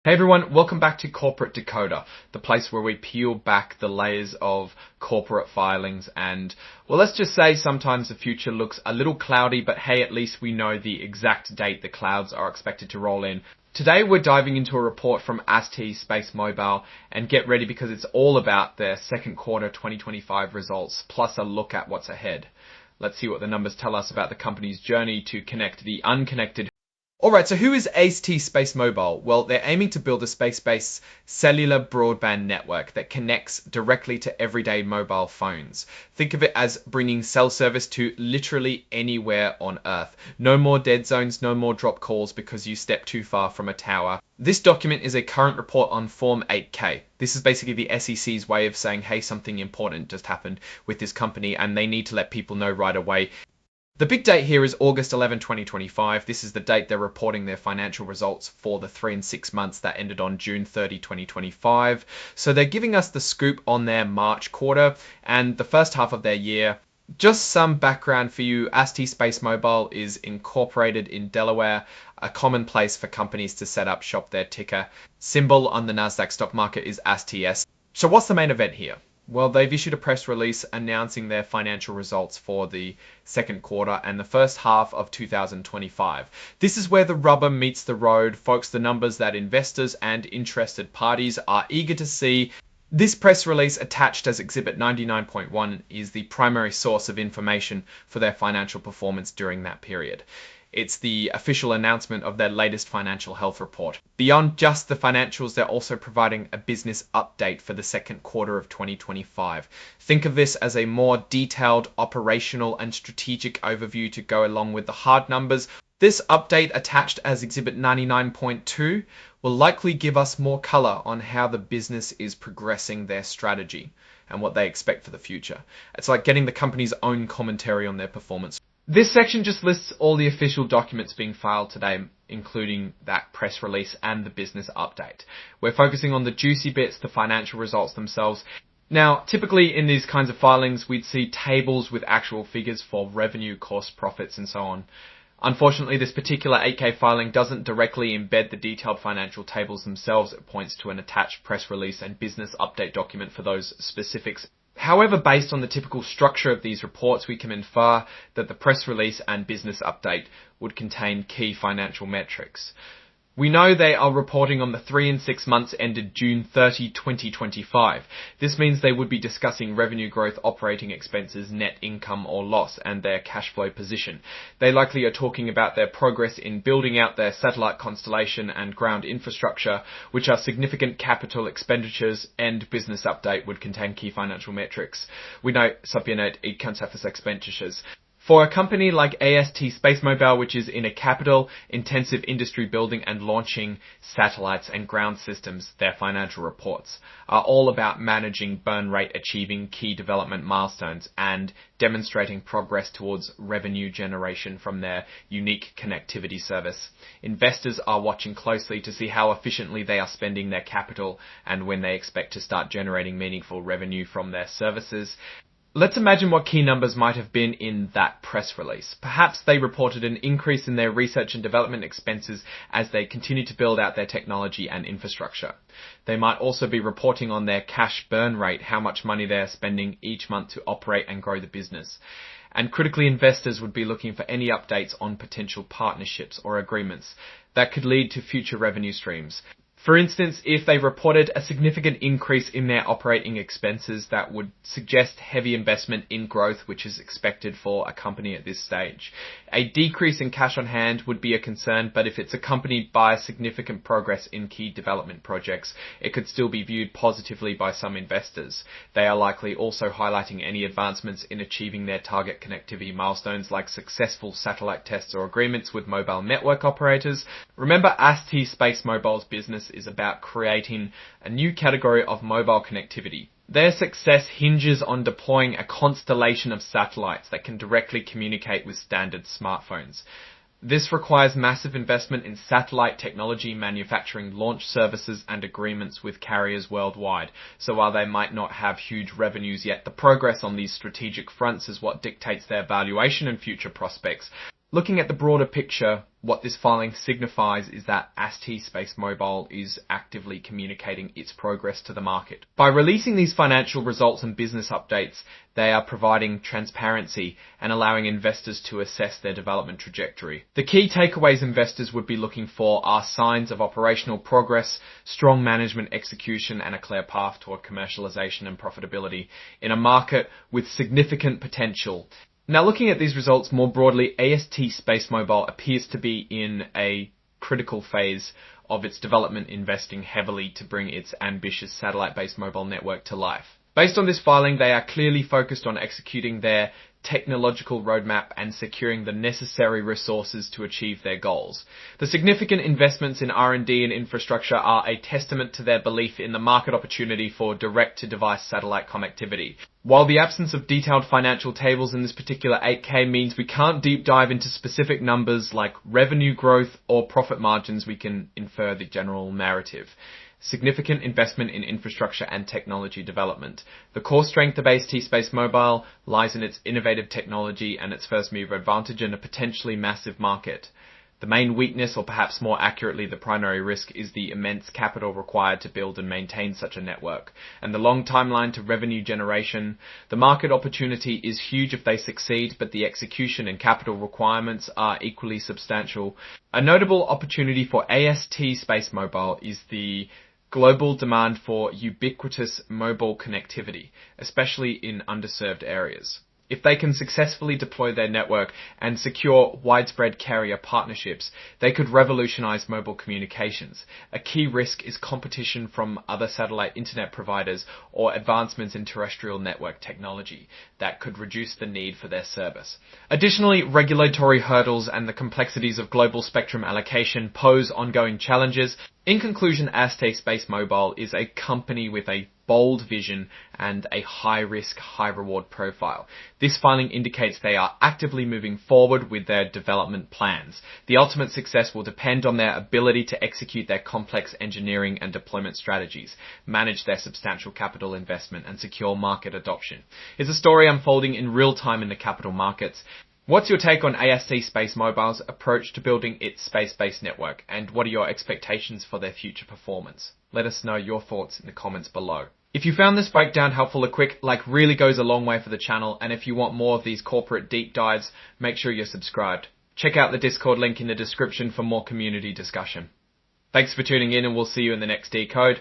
Hey everyone, welcome back to Corporate Decoder, the place where we peel back the layers of corporate filings and, well, let's just say sometimes the future looks a little cloudy, but hey, at least we know the exact date the clouds are expected to roll in. Today we're diving into a report from AST SpaceMobile, and get ready because it's all about their second quarter 2025 results, plus a look at what's ahead. Let's see what the numbers tell us about the company's journey to connect the unconnected. Alright, so who is AST SpaceMobile? Well, they're aiming to build a space-based cellular broadband network that connects directly to everyday mobile phones. Think of it as bringing cell service to literally anywhere on Earth. No more dead zones, no more drop calls because you step too far from a tower. This document is a current report on Form 8K. This is basically the SEC's way of saying, hey, something important just happened with this company and they need to let people know right away. The big date here is August 11, 2025. This is the date they're reporting their financial results for the 3 and 6 months that ended on June 30, 2025. So they're giving us the scoop on their March quarter and the first half of their year. Just some background for you. AST SpaceMobile is incorporated in Delaware, a common place for companies to set up shop. Their ticker symbol on the Nasdaq stock market is ASTS. So what's the main event here? Well, they've issued a press release announcing their financial results for the second quarter and the first half of 2025. This is where the rubber meets the road, folks, the numbers that investors and interested parties are eager to see. This press release attached as Exhibit 99.1 is the primary source of information for their financial performance during that period. It's the official announcement of their latest financial health report. Beyond just the financials, they're also providing a business update for the second quarter of 2025. Think of this as a more detailed operational and strategic overview to go along with the hard numbers. This update attached as Exhibit 99.2 will likely give us more color on how the business is progressing their strategy and what they expect for the future. It's like getting the company's own commentary on their performance. This section just lists all the official documents being filed today, including that press release and the business update. We're focusing on the juicy bits, the financial results themselves. Now, typically in these kinds of filings, we'd see tables with actual figures for revenue, cost, profits, and so on. Unfortunately, this particular 8K filing doesn't directly embed the detailed financial tables themselves. It points to an attached press release and business update document for those specifics. However, based on the typical structure of these reports, we can infer that the press release and business update would contain key financial metrics. We know they are reporting on the 3 and 6 months ended June 30, 2025. This means they would be discussing revenue growth, operating expenses, net income or loss, and their cash flow position. They likely are talking about their progress in building out their satellite constellation and ground infrastructure, which are significant capital expenditures, and business update would contain key financial metrics. We know subunit e-conceptus expenditures. For a company like AST SpaceMobile, which is in a capital-intensive industry building and launching satellites and ground systems, their financial reports are all about managing burn rate, achieving key development milestones, and demonstrating progress towards revenue generation from their unique connectivity service. Investors are watching closely to see how efficiently they are spending their capital and when they expect to start generating meaningful revenue from their services. Let's imagine what key numbers might have been in that press release. Perhaps they reported an increase in their research and development expenses as they continue to build out their technology and infrastructure. They might also be reporting on their cash burn rate, how much money they are spending each month to operate and grow the business. And critically, investors would be looking for any updates on potential partnerships or agreements that could lead to future revenue streams. For instance, if they reported a significant increase in their operating expenses, that would suggest heavy investment in growth, which is expected for a company at this stage. A decrease in cash on hand would be a concern, but if it's accompanied by significant progress in key development projects, it could still be viewed positively by some investors. They are likely also highlighting any advancements in achieving their target connectivity milestones, like successful satellite tests or agreements with mobile network operators. Remember, AST SpaceMobile's business is about creating a new category of mobile connectivity. Their success hinges on deploying a constellation of satellites that can directly communicate with standard smartphones. This requires massive investment in satellite technology, manufacturing, launch services, and agreements with carriers worldwide. So while they might not have huge revenues yet, the progress on these strategic fronts is what dictates their valuation and future prospects. Looking at the broader picture, what this filing signifies is that AST SpaceMobile is actively communicating its progress to the market. By releasing these financial results and business updates, they are providing transparency and allowing investors to assess their development trajectory. The key takeaways investors would be looking for are signs of operational progress, strong management execution, and a clear path toward commercialization and profitability in a market with significant potential. Now, looking at these results more broadly, AST SpaceMobile appears to be in a critical phase of its development, investing heavily to bring its ambitious satellite-based mobile network to life. Based on this filing, they are clearly focused on executing their technological roadmap and securing the necessary resources to achieve their goals. The significant investments in R&D and infrastructure are a testament to their belief in the market opportunity for direct-to-device satellite connectivity. While the absence of detailed financial tables in this particular 8K means we can't deep dive into specific numbers like revenue growth or profit margins, we can infer the general narrative. Significant investment in infrastructure and technology development. The core strength of AST SpaceMobile lies in its innovative technology and its first mover advantage in a potentially massive market. The main weakness, or perhaps more accurately the primary risk, is the immense capital required to build and maintain such a network, and the long timeline to revenue generation. The market opportunity is huge if they succeed, but the execution and capital requirements are equally substantial. A notable opportunity for AST SpaceMobile is the global demand for ubiquitous mobile connectivity, especially in underserved areas. If they can successfully deploy their network and secure widespread carrier partnerships, they could revolutionize mobile communications. A key risk is competition from other satellite internet providers or advancements in terrestrial network technology that could reduce the need for their service. Additionally, regulatory hurdles and the complexities of global spectrum allocation pose ongoing challenges. In conclusion, AST SpaceMobile is a company with a bold vision and a high-risk, high-reward profile. This filing indicates they are actively moving forward with their development plans. The ultimate success will depend on their ability to execute their complex engineering and deployment strategies, manage their substantial capital investment, and secure market adoption. It's a story unfolding in real time in the capital markets. What's your take on AST SpaceMobile's approach to building its space-based network, and what are your expectations for their future performance? Let us know your thoughts in the comments below. If you found this breakdown helpful, a quick like really goes a long way for the channel, and if you want more of these corporate deep dives, make sure you're subscribed. Check out the Discord link in the description for more community discussion. Thanks for tuning in, and we'll see you in the next Decode.